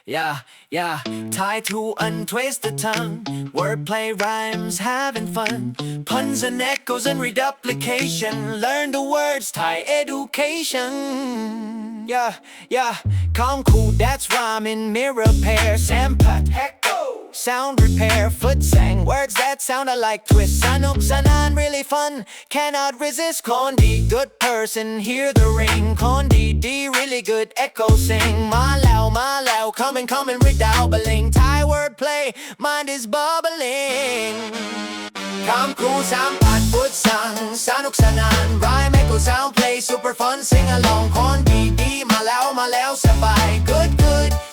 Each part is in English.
yeah. Thai to untwist the tongue. Wordplay rhymes, having fun. Puns and echoes and reduplication. Learn the words, Thai education. Yeah. Calm, cool, that's rhyming. Mirror pair, sampat, echo. Sound repair, Phud sang words that sound alike. Twist, Sanuk, sanaan, really fun. Cannot resist. Khon, good person, hear the ring. Khon, really good. Echo sing. Ma lao, coming, redoubling. Thai wordplay, mind is bubbling. Calm, cool, sampat, Phud sang. Sanuk, sanaan, rhyme, echo, sound, play. Super fun, sing along. Khon, ma lao, sabay. Good,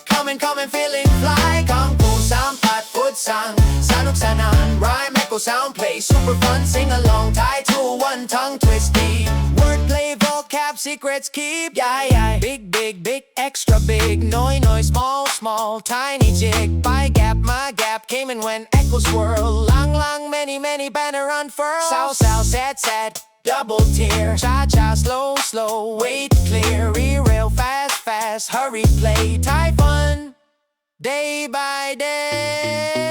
coming, feeling fly. Calm, cool, sampat, Phud sang. Sanuk, sanaan, rhyme, echo, sound, play. Super fun, sing along. Thai 2-1, tongue twist deep. Wordplay, vocab, secrets keep. Yeah. Big, extra big. Noi, small, tiny jig. By gap, my gap came in when echo swirl. Lang, many, banner unfurl. Sow, sad, double tear. Cha, slow, wait, clear. Real, fast, hurry, play. Thai fun, day by day.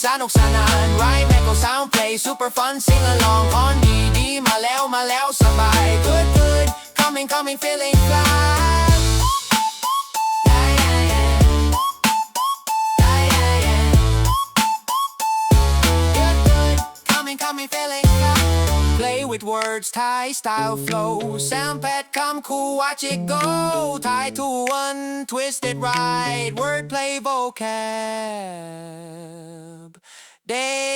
Sanuk, sanaan, rhyme, echo, sound, play. Super fun, sing along. On ma lao, sabay. Good, coming, feeling fly. Good, coming, feeling fly. Play with words, Thai style flow. Sampat, come cool, watch it go. Thai 2-1, twist it right. Wordplay vocab. Day